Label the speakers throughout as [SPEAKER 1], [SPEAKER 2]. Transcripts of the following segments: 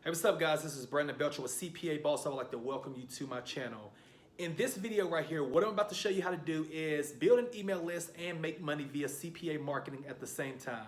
[SPEAKER 1] Hey, what's up guys? This is Brandon Belcher with CPA Boss. I would like to welcome you to my channel. In this video right here, what I'm about to show you how to do is build an email list and make money via CPA marketing at the same time.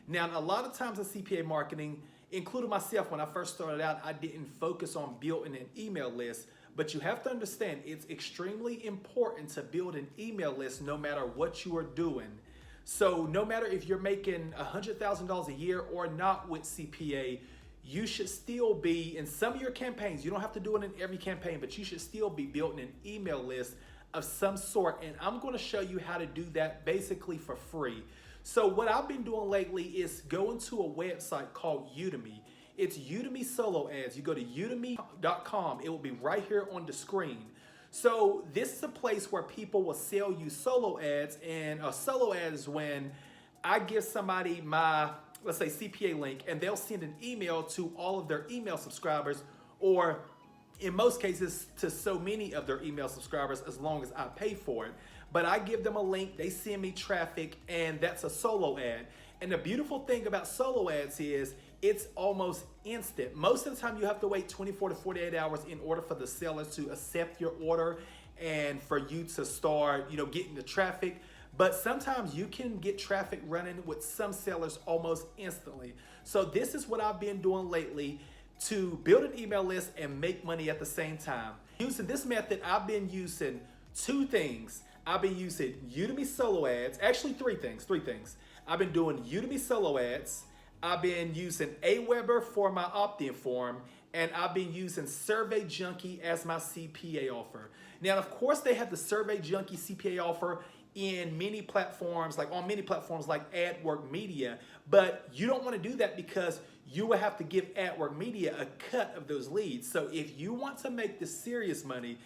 [SPEAKER 1] Now, a lot of times in CPA marketing, including myself, when I first started out, I didn't focus on building an email list, but you have to understand it's extremely important to build an email list no matter what you are doing. So no matter if you're making $100,000 a year or not with CPA, you should still be in some of your campaigns. You don't have to do it in every campaign, but you should still be building an email list of some sort. And I'm going to show you how to do that basically for free. So what I've been doing lately is going to a website called Udemy. It's Udemy Solo Ads. You go to udemy.com. It will be right here on the screen. So this is a place where people will sell you solo ads, and a solo ad is when I give somebody my, let's say, CPA link, and they'll send an email to all of their email subscribers, or in most cases to so many of their email subscribers as long as I pay for it. But I give them a link, they send me traffic, and that's a solo ad. And the beautiful thing about solo ads is it's almost instant. Most of the time you have to wait 24 to 48 hours in order for the seller to accept your order and for you to start, getting the traffic. But sometimes you can get traffic running with some sellers almost instantly. So this is what I've been doing lately to build an email list and make money at the same time. Using this method, I've been using two things. I've been using Udemy Solo Ads, actually three things. I've been doing Udemy Solo Ads, I've been using Aweber for my opt-in form, and I've been using Survey Junkie as my CPA offer. Now, of course, they have the Survey Junkie CPA offer in many platforms, like AdWork Media, but you don't want to do that because you will have to give AdWork Media a cut of those leads. So if you want to make this serious money,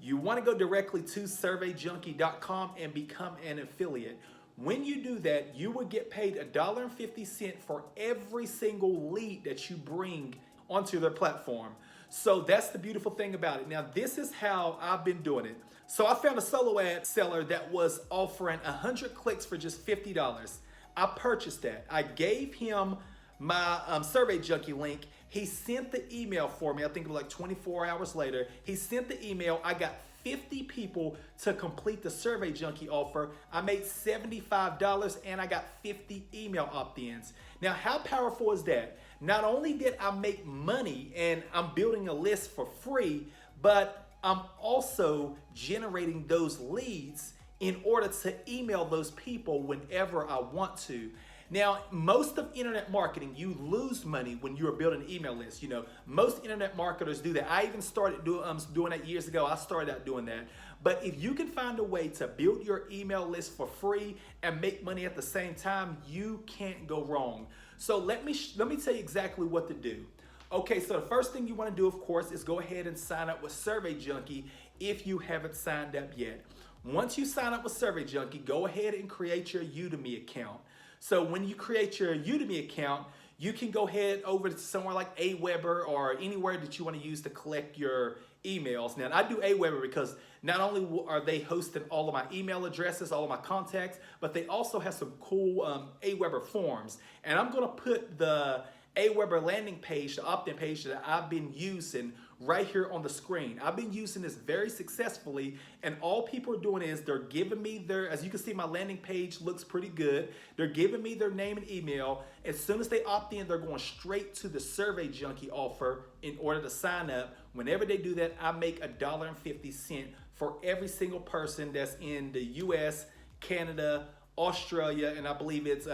[SPEAKER 1] you want to go directly to surveyjunkie.com and become an affiliate. When you do that, you will get paid $1.50 for every single lead that you bring onto their platform. So that's the beautiful thing about it. Now, this is how I've been doing it. So I found a solo ad seller that was offering 100 clicks for just $50. I purchased that. I gave him my Survey Junkie link. He sent the email for me. I think it was like 24 hours later. He sent the email. I got 50 people to complete the Survey Junkie offer. I made $75 and I got 50 email opt-ins. Now, how powerful is that? Not only did I make money and I'm building a list for free, but I'm also generating those leads in order to email those people whenever I want to. Now, most of internet marketing, you lose money when you're building an email list. Most internet marketers do that. I even started doing that years ago. I started out doing that. But if you can find a way to build your email list for free and make money at the same time, you can't go wrong. So let me tell you exactly what to do. Okay, so the first thing you want to do, of course, is go ahead and sign up with Survey Junkie if you haven't signed up yet. Once you sign up with Survey Junkie, go ahead and create your Udemy account. So when you create your Udemy account, you can go ahead over to somewhere like Aweber or anywhere that you want to use to collect your emails. Now, I do Aweber because not only are they hosting all of my email addresses, all of my contacts, but they also have some cool Aweber forms. And I'm going to put the Aweber landing page, the opt-in page that I've been using right here on the screen. I've been using this very successfully, and all people are doing is they're giving me their, as you can see, my landing page looks pretty good. They're giving me their name and email. As soon as they opt in, they're going straight to the Survey Junkie offer in order to sign up. Whenever they do that, I make $1.50 for every single person that's in the US, Canada, Australia, and I believe it's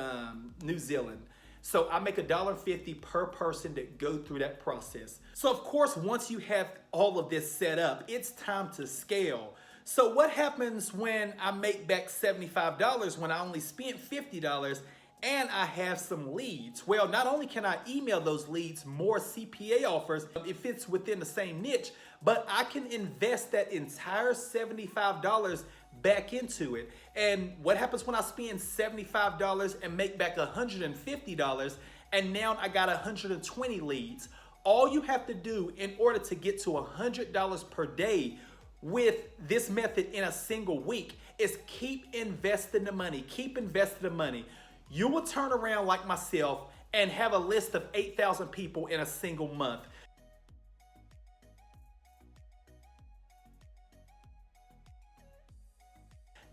[SPEAKER 1] New Zealand. So I make $1.50 per person that go through that process. So of course, once you have all of this set up, it's time to scale. So what happens when I make back $75 when I only spent $50 and I have some leads? Well, not only can I email those leads more CPA offers if it's within the same niche, but I can invest that entire $75 back into it. And what happens when I spend $75 and make back $150 and now I got 120 leads? All you have to do in order to get to $100 per day with this method in a single week is keep investing the money. Keep investing the money. You will turn around like myself and have a list of 8,000 people in a single month.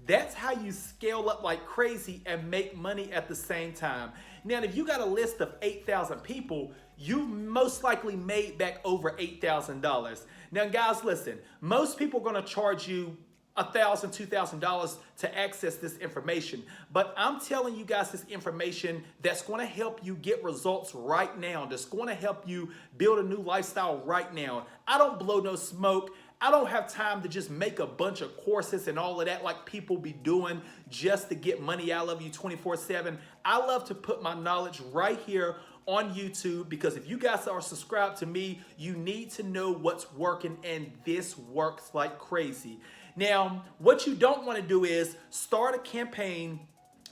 [SPEAKER 1] That's how you scale up like crazy and make money at the same time. Now, if you got a list of 8,000 people, you've most likely made back over $8,000. Now, guys, listen, most people are gonna charge you $1,000, $2,000 to access this information. But I'm telling you guys this information that's gonna help you get results right now, that's gonna help you build a new lifestyle right now. I don't blow no smoke. I don't have time to just make a bunch of courses and all of that like people be doing just to get money out of you 24/7. I love to put my knowledge right here on YouTube, because if you guys are subscribed to me, you need to know what's working, and this works like crazy. Now, what you don't want to do is start a campaign,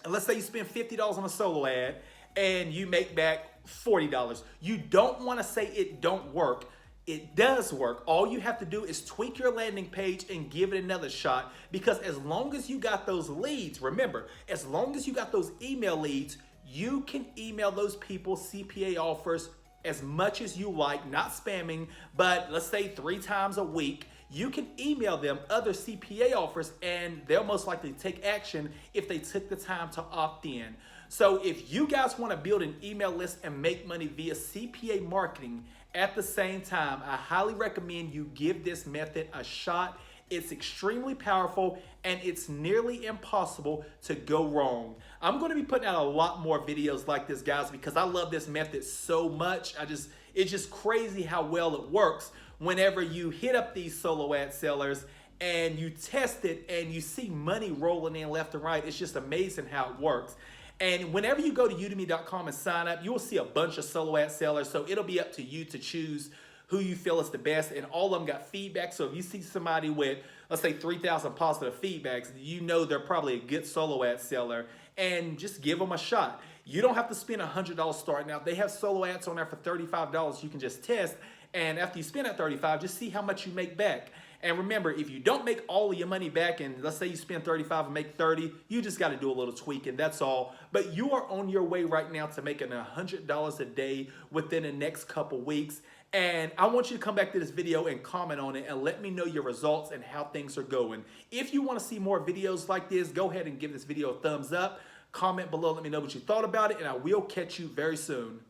[SPEAKER 1] and let's say you spend $50 on a solo ad and you make back $40. You don't want to say it don't work. It does work. All you have to do is tweak your landing page and give it another shot, because as long as you got those leads, remember, as long as you got those email leads, you can email those people CPA offers as much as you like, not spamming, but let's say 3 times a week. You can email them other CPA offers, and they'll most likely take action if they took the time to opt in. So if you guys want to build an email list and make money via CPA marketing at the same time, I highly recommend you give this method a shot. It's extremely powerful, and it's nearly impossible to go wrong. I'm going to be putting out a lot more videos like this, guys, because I love this method so much. It's just crazy how well it works whenever you hit up these solo ad sellers and you test it and you see money rolling in left and right. It's just amazing how it works. And whenever you go to udemy.com and sign up, you will see a bunch of solo ad sellers. So it'll be up to you to choose who you feel is the best, and all of them got feedback. So if you see somebody with, let's say, 3,000 positive feedbacks, you know they're probably a good solo ad seller, and just give them a shot. You don't have to spend $100 starting out. They have solo ads on there for $35 you can just test, and after you spend that $35, just see how much you make back. And remember, if you don't make all of your money back, and let's say you spend $35 and make $30, you just got to do a little tweaking, that's all. But you are on your way right now to making $100 a day within the next couple weeks. And I want you to come back to this video and comment on it and let me know your results and how things are going. If you want to see more videos like this, go ahead and give this video a thumbs up. Comment below, let me know what you thought about it, and I will catch you very soon.